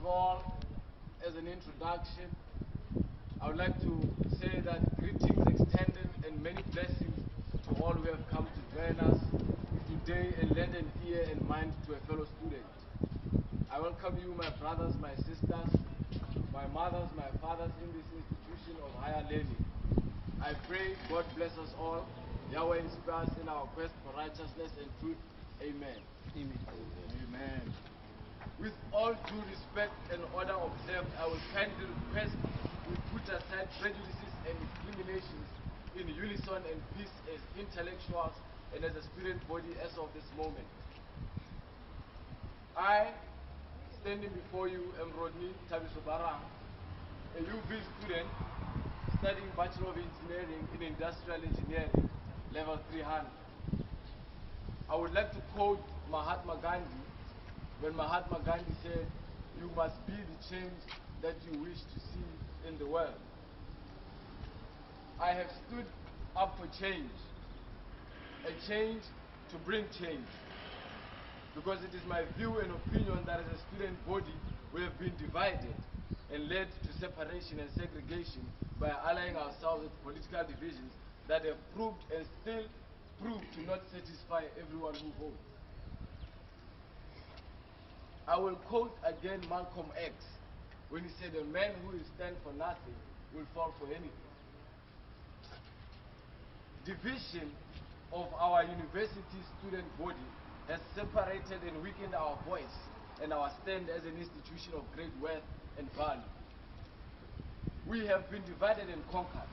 all, as an introduction, I would like to say that greetings extended and many blessings to all who have come to join us today and lend an ear and mind to a fellow student. I welcome you, my brothers, my sisters, my mothers, my fathers in this institution of higher learning. I pray God bless us all. Yahweh inspires in our quest for righteousness and truth. Amen. Amen. Amen. With all due respect and order observed, I will kindly request we put aside prejudices and discriminations in unison and peace as intellectuals and as a student body as of this moment. I, standing before you, am Rodney Thabiso Baraang, a UB student studying Bachelor of Engineering in Industrial Engineering, Level 300. I would like to quote Mahatma Gandhi when Mahatma Gandhi said, "You must be the change that you wish to see in the world." I have stood up for change, a change to bring change, because it is my view and opinion that as a student body we have been divided and led to separation and segregation by allying ourselves with political divisions that have proved and still prove to not satisfy everyone who votes. I will quote again Malcolm X when he said, "A man who will stand for nothing will fall for anything." Division of our university student body has separated and weakened our voice and our stand as an institution of great worth and value. We have been divided and conquered.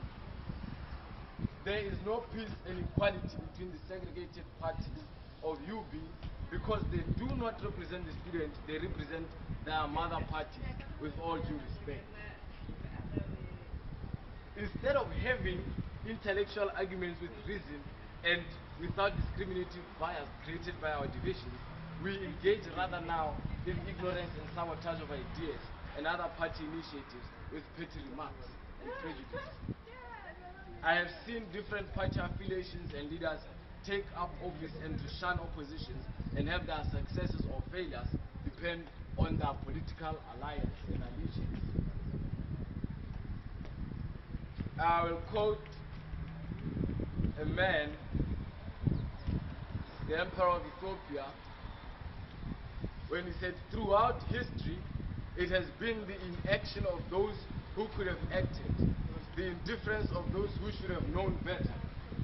There is no peace and equality between the segregated parties of UB because they do not represent the students, they represent their mother parties, with all due respect. Instead of having intellectual arguments with reason and without discriminative bias created by our divisions, we engage rather now in ignorance and sabotage of ideas and other party initiatives with petty remarks and prejudice. I have seen different party affiliations and leaders take up office and to shun oppositions and have their successes or failures depend on their political alliance and allegiance. I will quote a man, the Emperor of Ethiopia, when he said, "Throughout history, it has been the inaction of those who could have acted, the indifference of those who should have known better,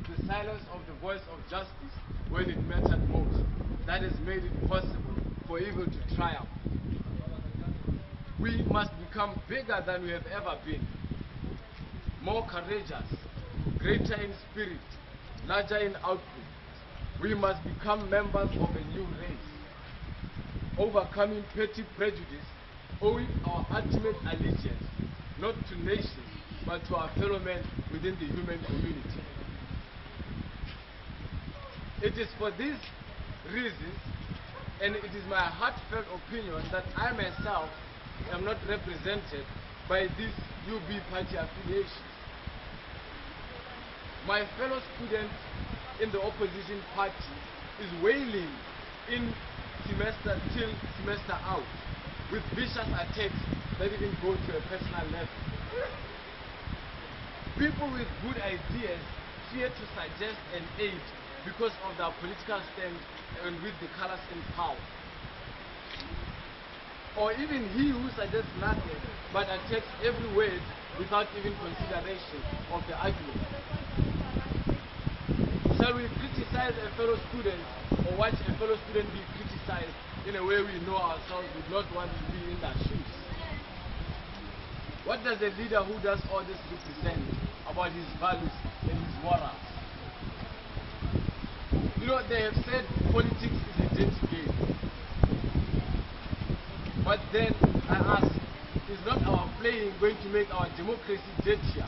the silence of the voice of justice when it mattered most, that has made it possible for evil to triumph. We must become bigger than we have ever been, more courageous, greater in spirit, larger in output. We must become members of a new race, overcoming petty prejudice, owing our ultimate allegiance not to nations but to our fellow men within the human community." It is for these reasons, and it is my heartfelt opinion, that I myself am not represented by these UB party affiliations. My fellow students in the opposition party is wailing in semester till semester out with vicious attacks that even go to a personal level. People with good ideas fear to suggest and aid because of their political stand and with the colors in power. Or even he who suggests nothing but attacks every word without even consideration of the argument. Shall we criticize a fellow student or watch a fellow student be criticized in a way we know ourselves would not want to be in their shoes? What does a leader who does all this represent about his values and his morals? You know, they have said politics is a dirty game. But then I ask, is not our playing going to make our democracy dirtier?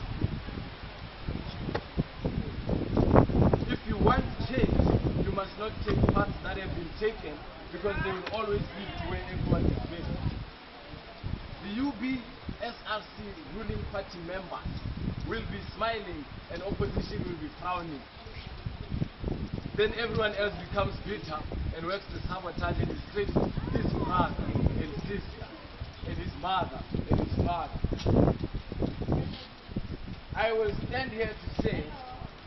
If you want change, you must not take paths that have been taken because they will always lead to where everyone is going. The UBSRC ruling party members will be smiling and opposition will be frowning. Then everyone else becomes bitter and works to sabotage and discredit his brother and sister and his mother and his father. I will stand here to say,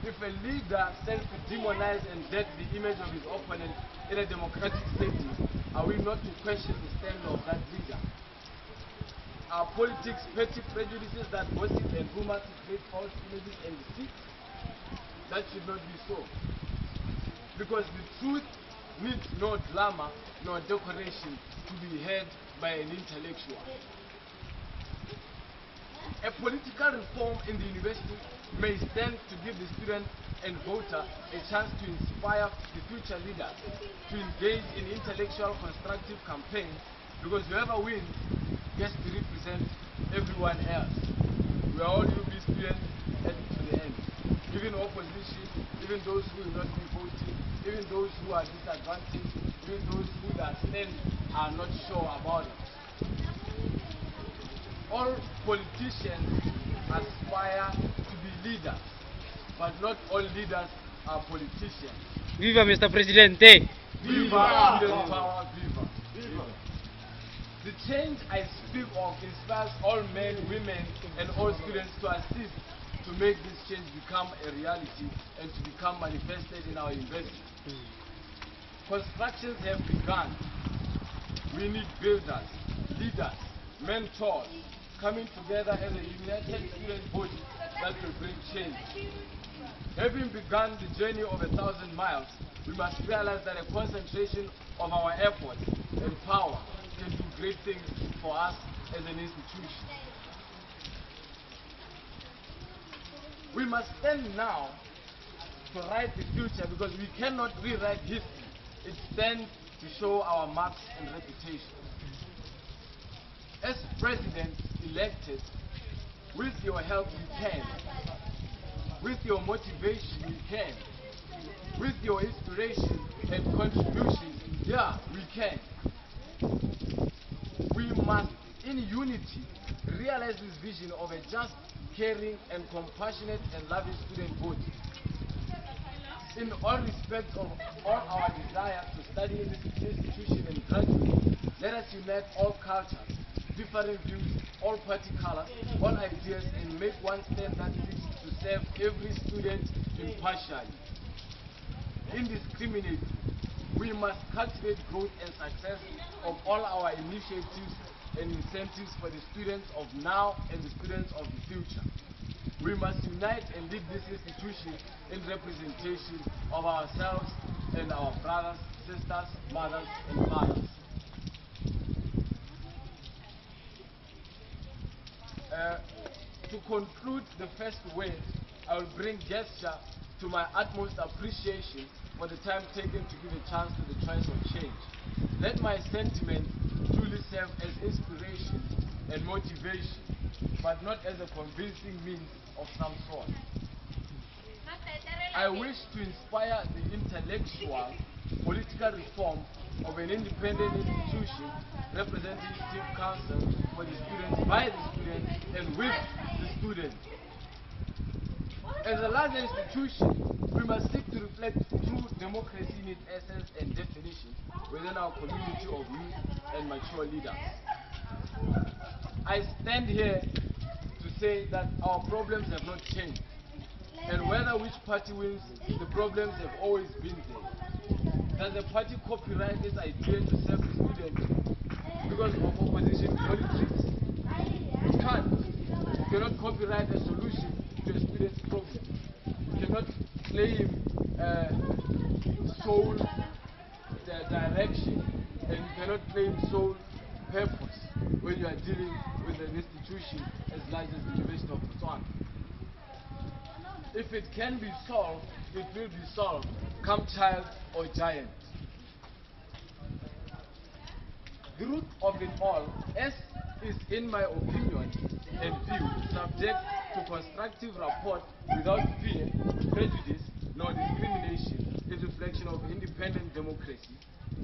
if a leader stands to demonize and deck the image of his opponent in a democratic setting, are we not to question the stand of that leader? Are politics petty prejudices that gossip and rumors to create false images and deceit? That should not be so. Because the truth needs no glamour nor decoration to be heard by an intellectual. A political reform in the university may stand to give the student and voter a chance to inspire the future leaders to engage in intellectual constructive campaigns, because whoever wins gets to represent everyone else. We are all UB students heading to the end. Even opposition, even those who will not be voting, even those who are disadvantaged, even those who that stand are not sure about it. All politicians aspire to be leaders, but not all leaders are politicians. Viva, Mr. Presidente! Viva! Student power, viva! Viva! The change I speak of inspires all men, women, and all students to assist to make this change become a reality and to become manifested in our university. Constructions have begun. We need builders, leaders, mentors, coming together as a united student body that will bring change. Having begun the journey of 1,000 miles, we must realize that a concentration of our effort and power can do great things for us as an institution. We must stand now to write the future, because we cannot rewrite history. It stands to show our marks and reputation. As president elected, with your help you can, with your motivation you can, with your inspiration and contribution, yeah, we can. We must, in unity, realize this vision of a just, caring, and compassionate and loving student body. In all respects of all our desire to study in this institution and graduate, let us unite all cultures, different views, all party colors, all ideas, and make one stand that seeks to serve every student impartially, indiscriminately. We must cultivate growth and success of all our initiatives and incentives for the students of now and the students of the future. We must unite and lead this institution in representation of ourselves and our brothers, sisters, mothers, and fathers. To conclude the first word, I will bring gesture to my utmost appreciation for the time taken to give a chance to the choice of change. Let my sentiments truly serve as inspiration and motivation, but not as a convincing means of some sort. I wish to inspire the intellectual political reform of an independent institution, representative council for the students, by the students, and with the students. As a larger institution, we must seek to reflect true democracy in its essence and definition within our community of youth and mature leaders. I stand here to say that our problems have not changed, and whether which party wins, the problems have always been there. Does a party copyright this idea to serve the student because of opposition politics? It can't. You cannot copyright a solution to a student's problem. You cannot claim sole direction, and you cannot claim sole purpose when you are dealing with an institution as large as the University of Botswana. If it can be solved, it will be solved, come child or giant. The root of it all, as is in my opinion and view, subject to constructive rapport without fear, prejudice, nor discrimination, in reflection of independent democracy,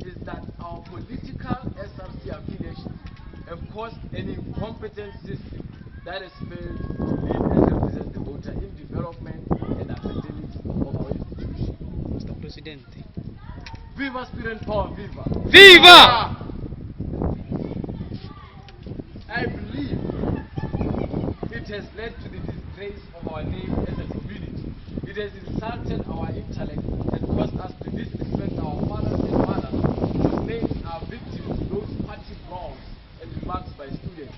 is that our political SRC affiliations have caused an incompetent system that has failed to lead and represent the voter in development and academics of our institution. Mr. Presidente. Viva student power, viva! Viva! I has led to the disgrace of our name as a community. It has insulted our intellect and caused us to disrespect our fathers and mothers whose names are victims to those party brawls and remarks by students.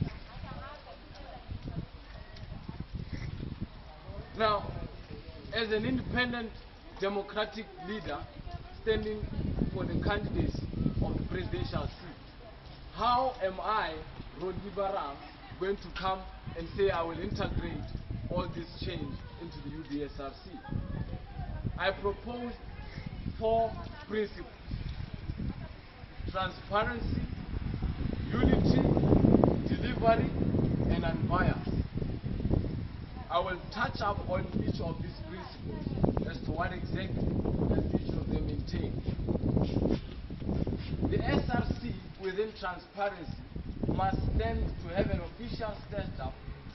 Now, as an independent democratic leader standing for the candidacy of the presidential seat, how am I, Rodney Baraang, going to come and say I will integrate all this change into the UBSRC? I propose 4 principles: transparency, unity, delivery, and unbiased. I will touch up on each of these principles as to what exactly does each of them entail. The SRC within transparency must stand to have an official setup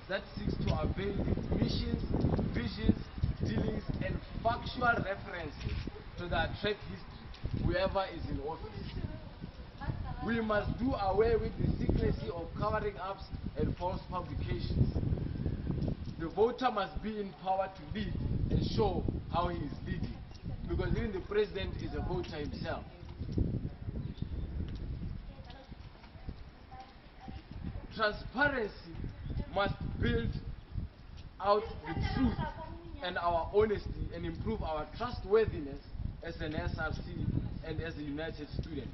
that seeks to avail its missions, visions, dealings, and factual references to the track history whoever is in office. We must do away with the secrecy of covering ups and false publications. The voter must be empowered to lead and show how he is leading, because even the president is a voter himself. Transparency must build out the truth and our honesty and improve our trustworthiness as an SRC and as a united student.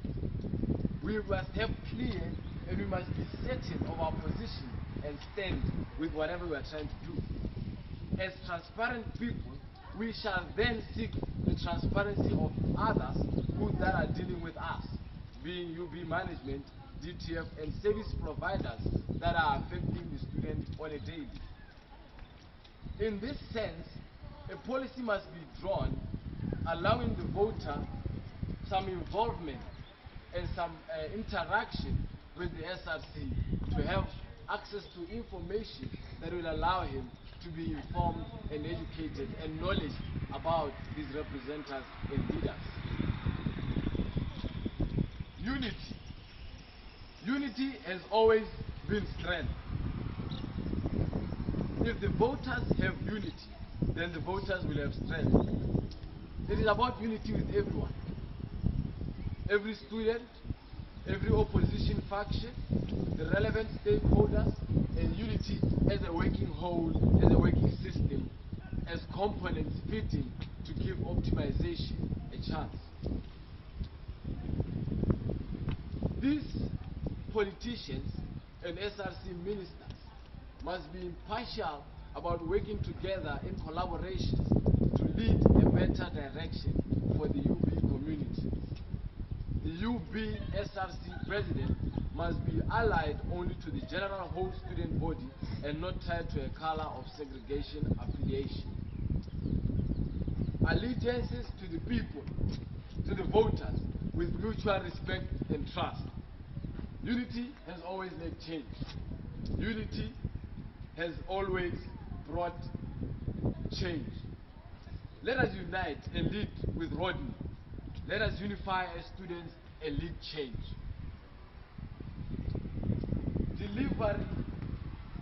We must have clear and we must be certain of our position and stand with whatever we are trying to do. As transparent people, we shall then seek the transparency of others that are dealing with us, being UB management, DTF, and service providers that are affecting the student on a daily. In this sense, a policy must be drawn allowing the voter some involvement and some interaction with the SRC to have access to information that will allow him to be informed and educated and knowledge about his representatives and leaders. Unity. Unity has always been strength. If the voters have unity, then the voters will have strength. It is about unity with everyone. Every student, every opposition faction, the relevant stakeholders, and unity as a working whole, as a working system, as components fitting to give optimization a chance. These politicians and SRC ministers must be impartial about working together in collaboration to lead a better direction for the UB community. The UBSRC president must be allied only to the general whole student body and not tied to a color of segregation affiliation. Allegiances to the people, to the voters, with mutual respect and trust. Unity has always made change. Unity has always brought change. Let us unite and lead with Rodney. Let us unify as students and lead change. Delivery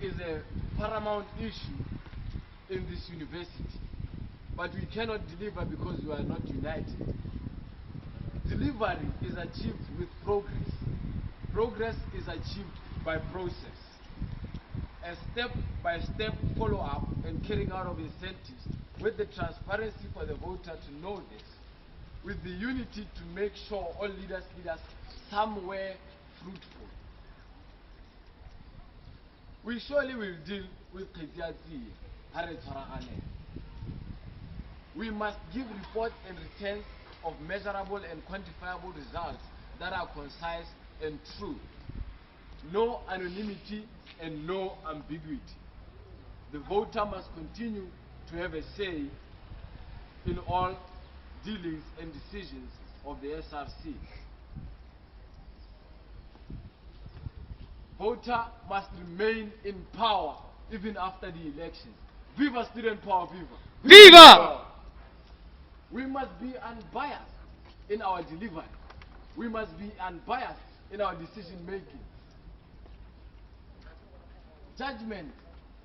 is a paramount issue in this university, but we cannot deliver because we are not united. Delivery is achieved with progress. Progress is achieved by process. A step-by-step follow-up and carrying out of incentives with the transparency for the voter to know this, with the unity to make sure all leaders lead us somewhere fruitful. We surely will deal with Cde. We must give reports and returns of measurable and quantifiable results that are concise and true. No anonymity and no ambiguity. The voter must continue to have a say in all dealings and decisions of the SRC. Voter must remain in power even after the elections. Viva student power, viva! Viva! We must be unbiased in our delivery. We must be unbiased in our decision making. Judgment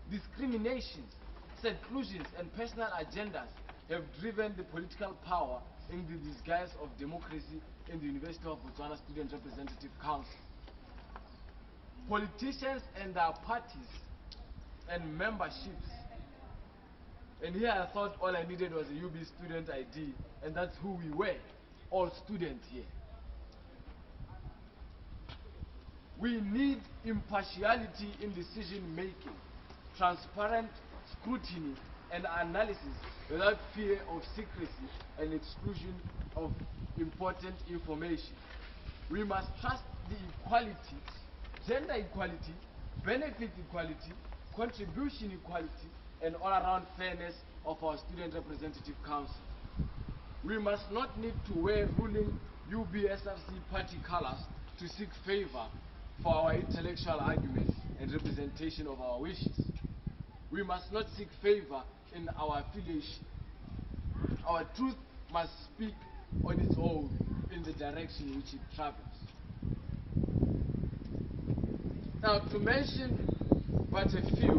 Discriminations, seclusions, and personal agendas have driven the political power in the disguise of democracy in the University of Botswana Student Representative Council. Politicians and their parties and memberships, and here I thought all I needed was a UB student ID, and that's who we were, all students here. We need impartiality in decision making, transparent scrutiny and analysis without fear of secrecy and exclusion of important information. We must trust the equality, gender equality, benefit equality, contribution equality, and all-around fairness of our Student Representative Council. We must not need to wear ruling UBSRC party colors to seek favor for our intellectual arguments and representation of our wishes. We must not seek favor in our affiliation. Our truth must speak on its own in the direction which it travels. Now, to mention but a few,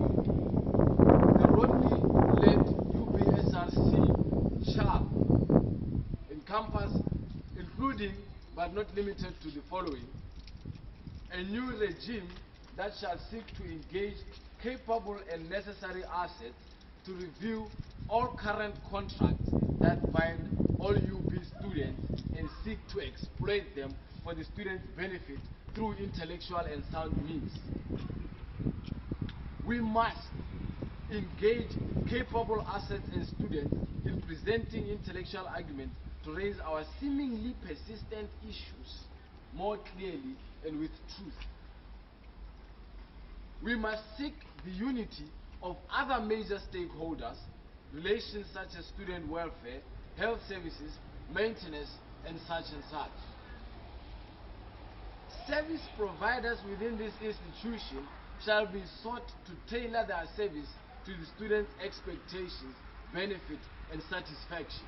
the Rodney-led UBSRC shall encompass, including but not limited to the following: a new regime that shall seek to engage capable and necessary assets to review all current contracts that bind all UB students and seek to exploit them for the students' benefit through intellectual and sound means. We must engage capable assets and students in presenting intellectual arguments to raise our seemingly persistent issues more clearly and with truth. We must seek the unity of other major stakeholders, relations such as student welfare, health services, maintenance, and such. Service providers within this institution shall be sought to tailor their service to the students' expectations, benefit, and satisfaction.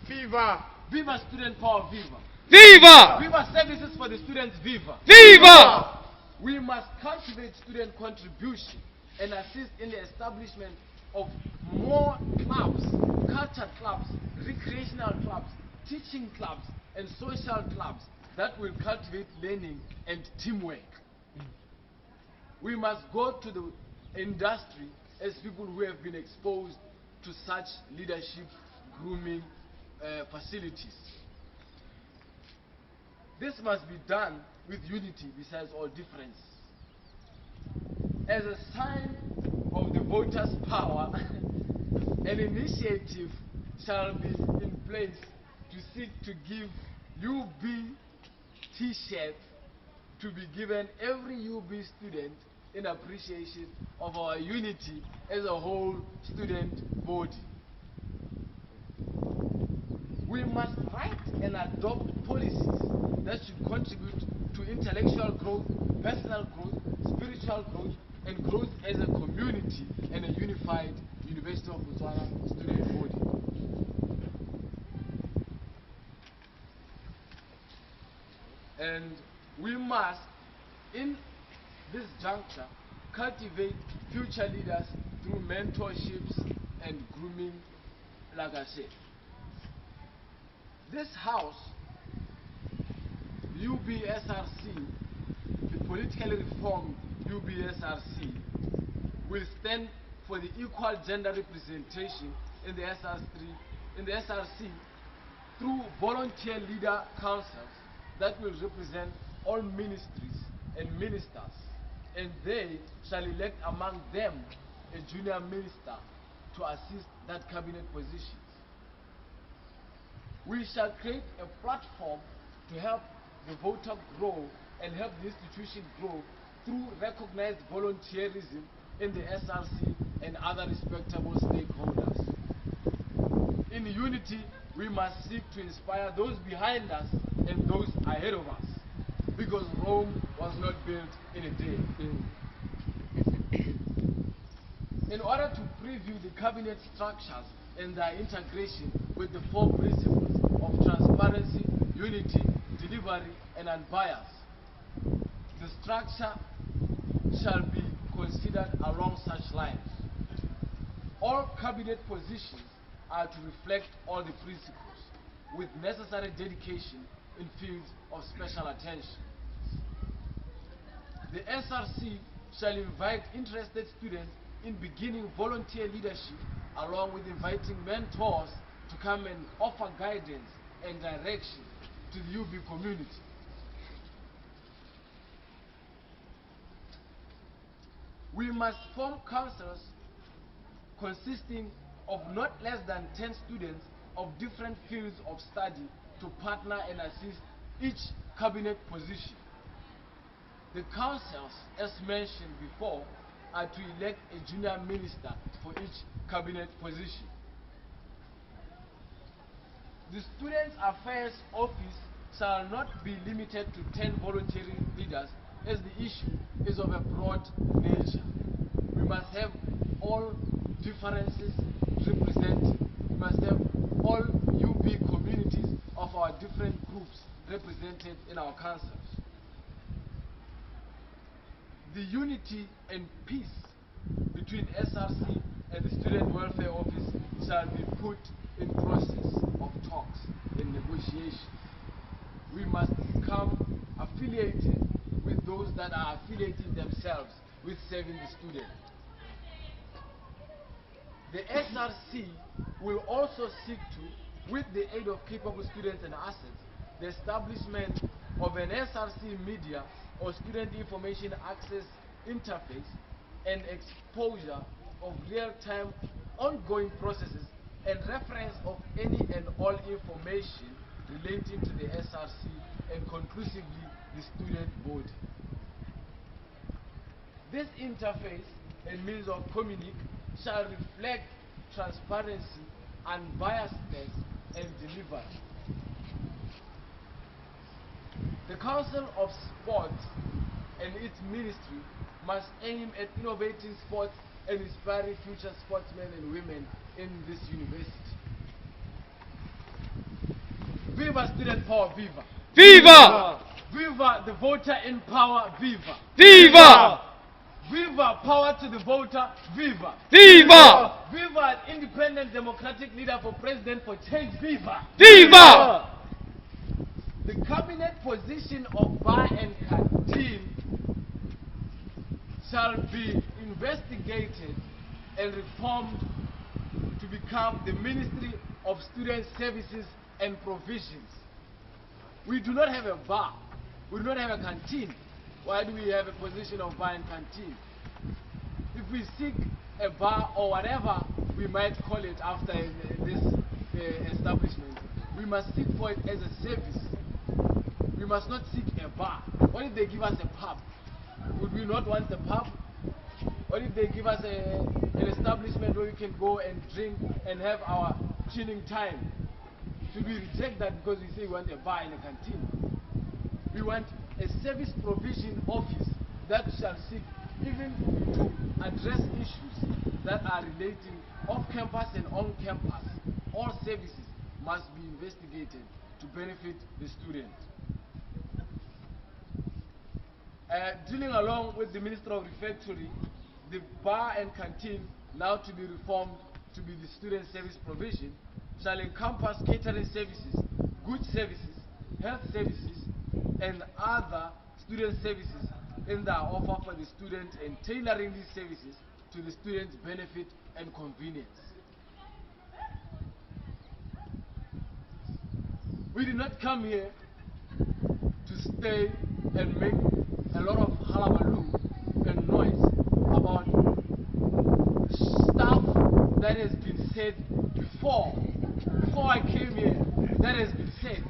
Viva! Viva student power, viva! Viva! Viva services for the students, viva! Viva! We must cultivate student contribution and assist in the establishment of more clubs, culture clubs, recreational clubs, teaching clubs, and social clubs that will cultivate learning and teamwork. We must go to the industry as people who have been exposed to such leadership grooming facilities. This must be done with unity besides all difference. As a sign of the voters' power, an initiative shall be in place to seek to give UB T-shirts to be given every UB student in appreciation of our unity as a whole student body. We must write and adopt policies that should contribute to intellectual growth, personal growth, spiritual growth, and growth as a community and a unified University of Botswana student body. And we must, in this juncture, cultivate future leaders through mentorships and grooming, like I said. This house, UBSRC, the politically reformed UBSRC, will stand for the equal gender representation in the SRC through volunteer leader councils that will represent all ministries and ministers, and they shall elect among them a junior minister to assist that cabinet positions. We shall create a platform to help the voter grow and help the institution grow through recognized volunteerism in the SRC and other respectable stakeholders. In unity, we must seek to inspire those behind us and those ahead of us, because Rome was not built in a day. In order to preview the cabinet structures and their integration with the four principles of transparency, unity, delivery, and unbiased, the structure shall be considered along such lines. All cabinet positions are to reflect all the principles, with necessary dedication in fields of special attention. The SRC shall invite interested students in beginning volunteer leadership, along with inviting mentors to come and offer guidance and direction to the UB community. We must form councils consisting of not less than 10 students of different fields of study to partner and assist each cabinet position. The councils, as mentioned before, are to elect a junior minister for each cabinet position. The Students' Affairs Office shall not be limited to 10 voluntary leaders, as the issue is of a broad nature. We must have all differences represented. We must have all UB communities of our different groups represented in our councils. The unity and peace between SRC and the Student Welfare Office shall be put in process of talks and negotiations. We must become affiliated with those that are affiliating themselves with serving the student. The SRC will also seek to, with the aid of capable students and assets, the establishment of an SRC media or student information access interface and exposure of real-time ongoing processes and reference of any and all information relating to the SRC and conclusively the student body. This interface and means of communication shall reflect transparency, unbiasedness, and delivery. The Council of Sports and its ministry must aim at innovating sports and inspiring future sportsmen and women in this university. Viva student power, viva! Viva! Viva the voter in power, viva! Viva! Viva power to the voter, viva! Viva! Viva an independent democratic leader for president for change, viva! Viva! The cabinet position of bar and canteen shall be investigated and reformed to become the Ministry of Student Services and Provisions. We do not have a bar. We do not have a canteen. Why do we have a position of bar and canteen? If we seek a bar or whatever we might call it after this establishment, we must seek for it as a service. We must not seek a bar. What if they give us a pub? Would we not want the pub? What if they give us an establishment where we can go and drink and have our chilling time? Should we reject that because we say we want a bar and a canteen? We want a service provision office that shall seek even to address issues that are relating off campus and on campus. All services must be investigated to benefit the student. Dealing along with the Minister of Refectory, the bar and canteen, now to be reformed to be the student service provision, shall encompass catering services, goods services, health services, and other student services in their offer for the student, and tailoring these services to the student's benefit and convenience. We did not come here to stay and make a lot of hullabaloo and noise about stuff that has been said before. Before I came here, that has been said.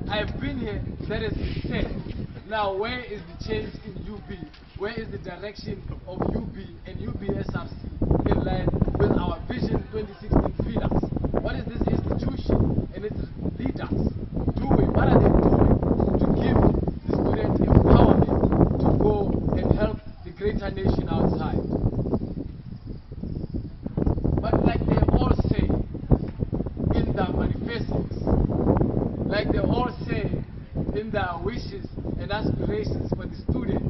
I've been here, that has been said. Now, where is the change in UB? Where is the direction of UB and UBSRC in line with our Vision 2016 pillars? What is this institution and its leaders doing? What are they doing to give the student empowerment to go and help the greater nation outside? But like they all say in their manifestos, like they all say in their wishes and aspirations for the student,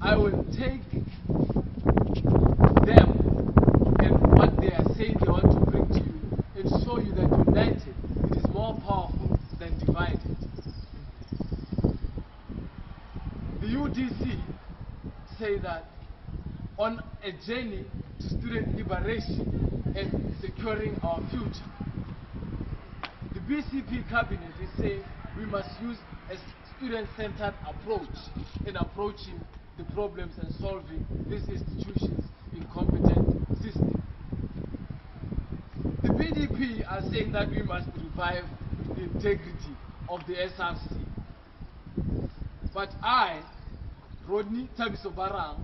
I will take take them and what they are saying they want to bring to you and show you that united it is more powerful than divided. The UDC say that on a journey to student liberation and securing our future. The BCP cabinet is saying we must use a student-centered approach in approaching the problems and solving this institution's incompetent system. The BDP are saying that we must revive the integrity of the SRC. But I, Rodney Thabiso Baraang,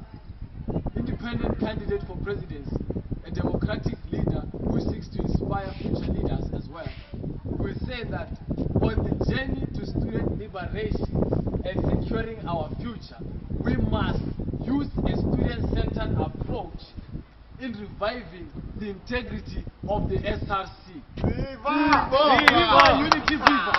independent candidate for presidency, a democratic leader who seeks to inspire future leaders as well, will say that on the journey to student liberation and securing our future, we must use a student-centered approach in reviving the integrity of the SRC. Viva! Viva unity, viva!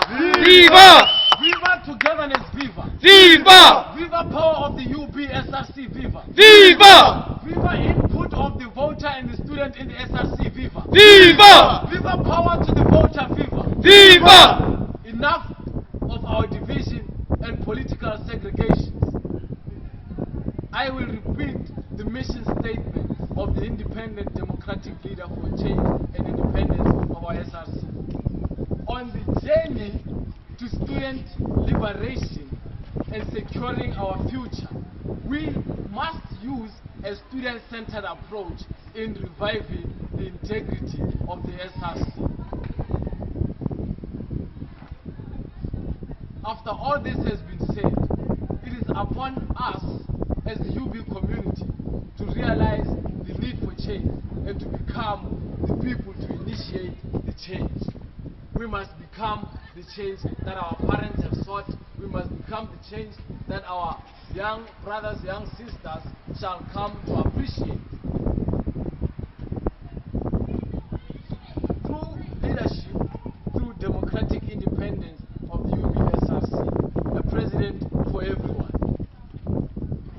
Viva! Viva togetherness, viva! Viva! Viva power of the UBSRC, viva! Viva! Viva input of the voter and the student in the SRC, viva! Viva! Viva power to the voter, viva! Viva! Enough of our division and political segregations. I will repeat the mission statement of the independent democratic leader for change and independence of our SRC. On the journey to student liberation and securing our future, we must use a student-centered approach in reviving the integrity of the SRC. After all this has been said, it is upon us as the UB community to realize the need for change and to become the people to initiate the change. We must become the change that our parents have sought. We must become the change that our young brothers, young sisters shall come to appreciate. Through leadership, through democratic independence of the UBSRC, a president for everyone.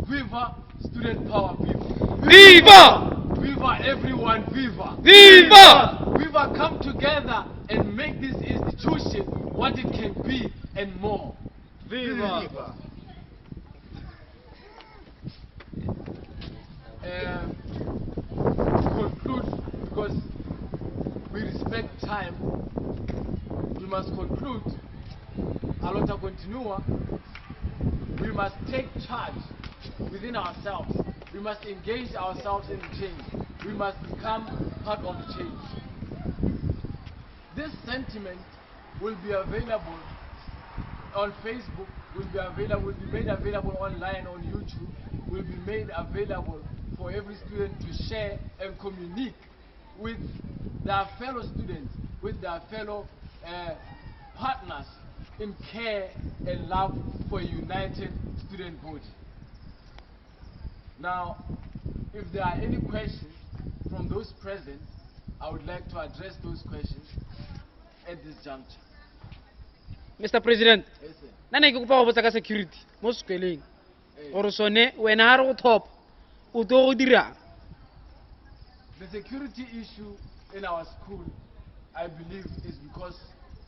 Viva student power, viva! Viva! Viva everyone, viva! Viva! Viva come together and make this institution what it can be and more. Viva! To conclude, because we respect time, we must conclude. Alota continua. We must take charge within ourselves. We must engage ourselves in the change. We must become part of the change. This sentiment will be available on Facebook, will be made available online on YouTube, will be made available for every student to share and communicate with their fellow students, with their fellow partners in care and love for a united student body. Now, if there are any questions from those present, I would like to address those questions at this juncture. Mr. President, Yes, sir. nana ke kopa go botsa ka security mo sekweleng Hey. gore sone wena ha re go top o tlo go dira. The security issue in our school, I believe, is because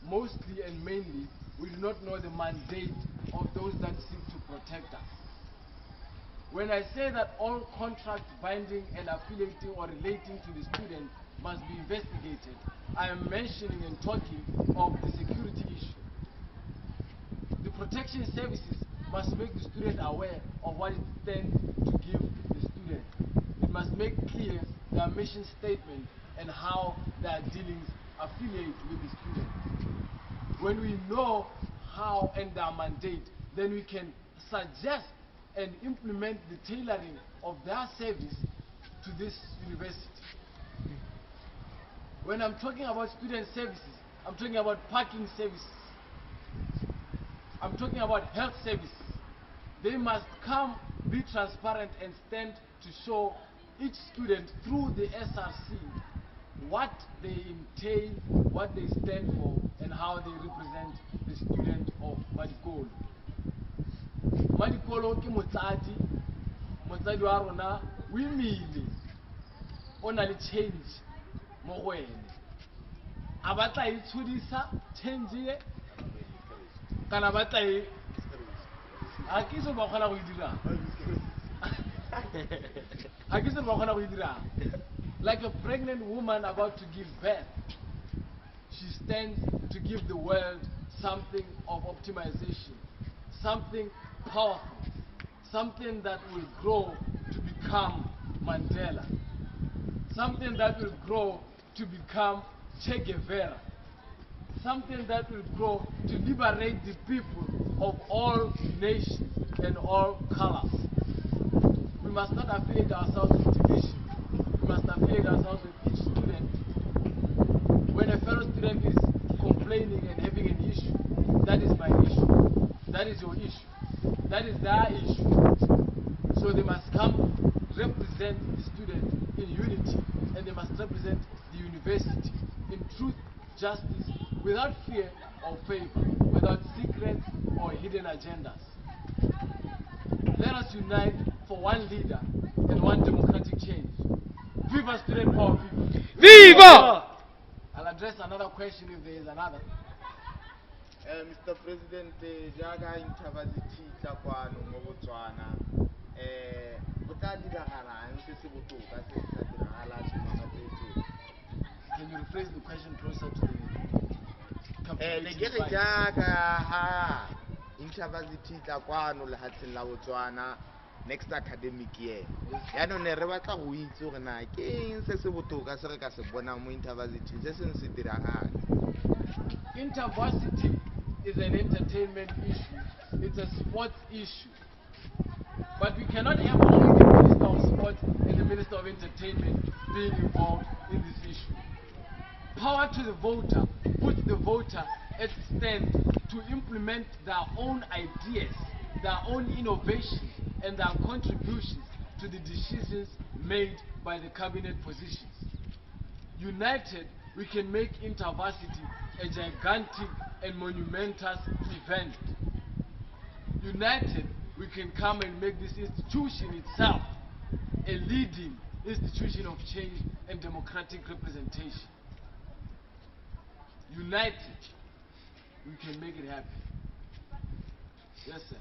mostly and mainly we do not know the mandate of those that seek to protect us. When I say that all contracts binding and affiliating or relating to the student must be investigated, I am mentioning and talking of the security issue. The protection services must make the student aware of what it stands to give the student. It must make clear their mission statement and how their dealings affiliate with the student. When we know how and their mandate, then we can suggest and implement the tailoring of their service to this university. When I'm talking about student services, I'm talking about parking services. I'm talking about health services. They must come, be transparent and stand to show each student through the SRC what they entail, what they stand for, and how they represent the student of Madikolo. Madikolo ke motsadi motsadi wa rona o imile o na le change mo go ene a batla e tshudisa change e kana batla e a ke se ba kgona go e dira a ke se ba kgona go e dira like a pregnant woman about to give birth. She stands to give the world something of optimization, something powerful, something that will grow to become Mandela, something that will grow to become Che Guevara, something that will grow to liberate the people of all nations and all colors. We must not affiliate ourselves with division. We must affiliate ourselves with each student. When a fellow student is complaining and having an issue, that is my issue. That is your issue. That is their issue. So they must come represent the student in unity, and they must represent the university in truth, justice, without fear or favor, without secrets or hidden agendas. Let us unite for one leader and one democratic change. Viva student power, people. Viva! I'll address another question if there is another. Mr. President, jaga university tsa kwano mo Botswana go tla diragalang se se botoka se se tla diragalang dingwaga tse tsotlhe. Can you rephrase the question closer to the ne ke re jaaka ha university tsa kwano lehatsheng la Botswana next academic year yaanong ne re batla go itse gore na ke eng se se botoka se re ka se bonang mo university se seng se diragale. Intervarsity is an entertainment issue. It's a sports issue. But we cannot have only the Minister of Sports and the Minister of Entertainment being involved in this issue. Power to the voter puts the voter at stand to implement their own ideas, their own innovations, and their contributions to the decisions made by the cabinet positions. United, we can make intervarsity a gigantic and monumentous event. United, we can come and make this institution itself a leading institution of change and democratic representation. United, we can make it happen. Yes, sir.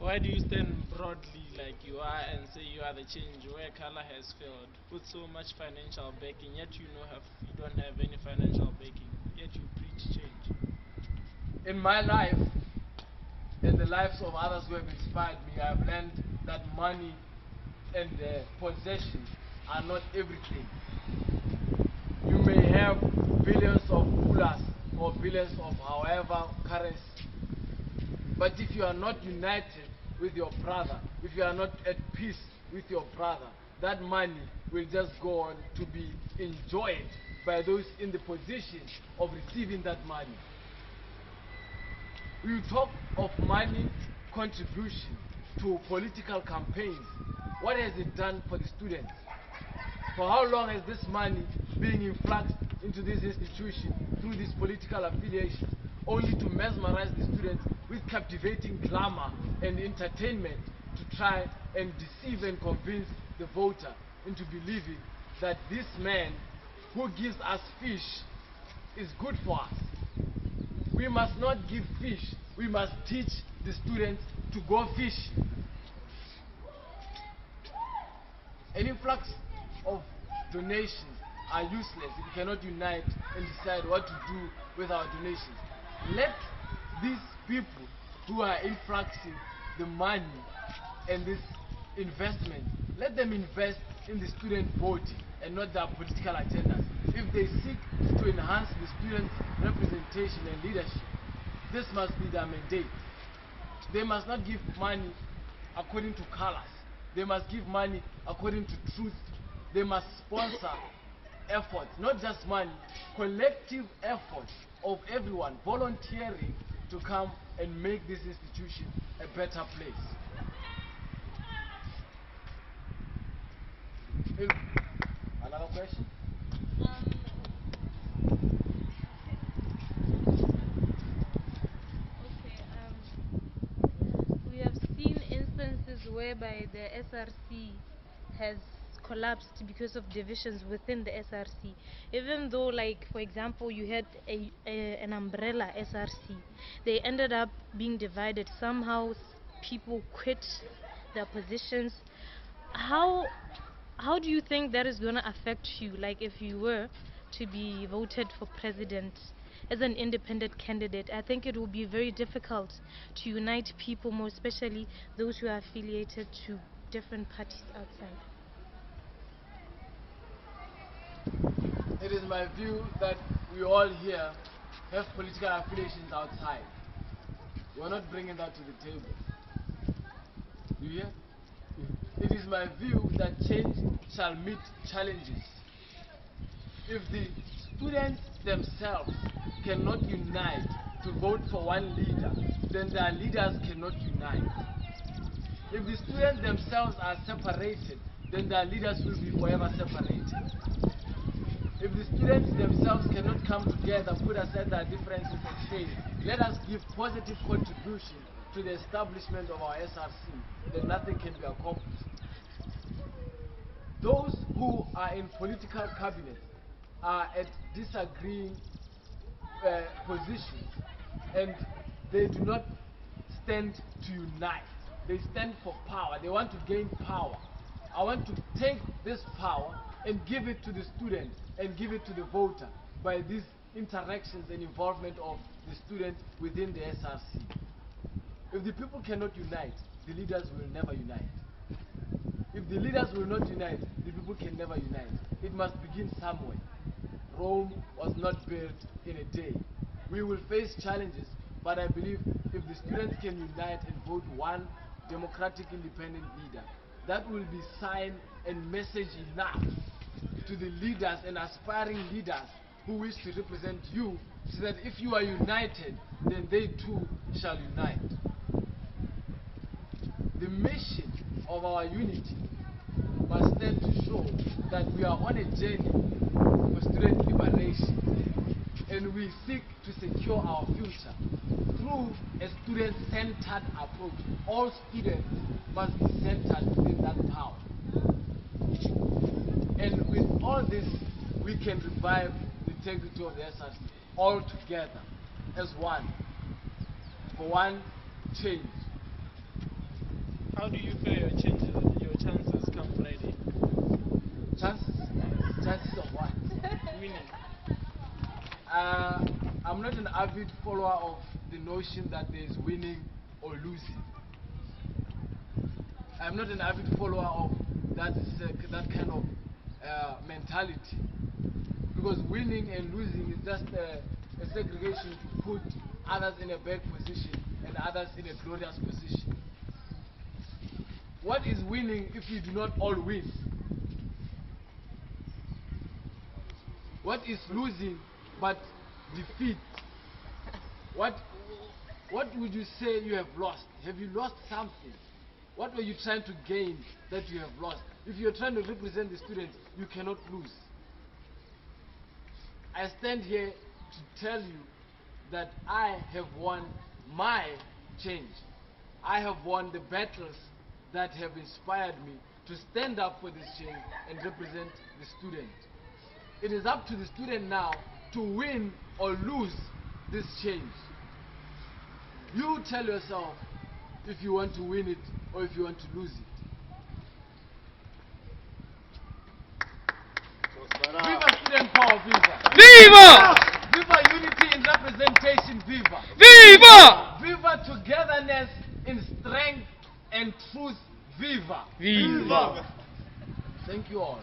Why do you stand broadly like you are and say you are the change where color has failed? Put so much financial backing, yet you don't have any financial backing, yet you preach change. In my life and the lives of others who have inspired me, I have learned that money and possessions are not everything. You may have billions of dollars or billions of however currency, but if you are not united with your brother, if you are not at peace with your brother, that money will just go on to be enjoyed by those in the position of receiving that money. We talk of money contribution to political campaigns. What has it done for the students? For how long has this money been influxed into this institution through these political affiliations, only to mesmerize the students with captivating glamour and entertainment to try and deceive and convince the voter into believing that this man who gives us fish is good for us. We must not give fish. We must teach the students to go fishing. An influx of donations are useless if we cannot unite and decide what to do with our donations. Let these people who are influxing the money and this investment, let them invest in the student voting and not their political agendas. If they seek to enhance the students' representation and leadership, this must be their mandate. They must not give money according to colors. They must give money according to truth. They must sponsor efforts, not just money, collective efforts of everyone volunteering to come and make this institution a better place. Another question? We have seen instances whereby the SRC has collapsed because of divisions within the SRC. Even though, like, for example, you had an umbrella SRC, they ended up being divided. Somehow people quit their positions. How do you think that is going to affect you, like if you were to be voted for president as an independent candidate? I think it will be very difficult to unite people, more especially those who are affiliated to different parties outside. It is my view that we all here have political affiliations outside. We're not bringing that to the table. You hear? It is my view that change shall meet challenges. If the students themselves cannot unite to vote for one leader, then their leaders cannot unite. If the students themselves are separated, then their leaders will be forever separated. If the students themselves cannot come together, put aside their differences and say, let us give positive contribution to the establishment of our SRC, then nothing can be accomplished. Those who are in political cabinets are at disagreeing positions, and they do not stand to unite. They stand for power. They want to gain power. I want to take this power and give it to the student and give it to the voter by these interactions and involvement of the student within the SRC. If the people cannot unite, the leaders will never unite. If the leaders will not unite, the people can never unite. It must begin somewhere. Rome was not built in a day. We will face challenges, but I believe if the students can unite and vote one democratic independent leader, that will be sign and message enough to the leaders and aspiring leaders who wish to represent you, so that if you are united, then they too shall unite. The mission of our unity must stand to show that we are on a journey for student liberation, and we seek to secure our future through a student-centered approach. All students must be centered within that power. And with all this, we can revive the integrity of the SRC all together as one, for one change. How do you feel your chances come Friday? Chances? Chances of what? Winning. I'm not an avid follower of the notion that there is winning or losing. I'm not an avid follower of that kind of mentality, because winning and losing is just a segregation to put others in a bad position and others in a glorious position. What is winning if we do not all win? What is losing but defeat? What would you say you have lost? Have you lost something? What were you trying to gain that you have lost? If you're trying to represent the students, you cannot lose. I stand here to tell you that I have won my change. I have won the battles that have inspired me to stand up for this change and represent the student. It is up to the student now to win or lose this change. You tell yourself if you want to win it or if you want to lose it. Viva student power, viva! Viva! Viva unity in representation, viva! Viva! Viva togetherness in strength and truth, viva! Viva! Thank you all.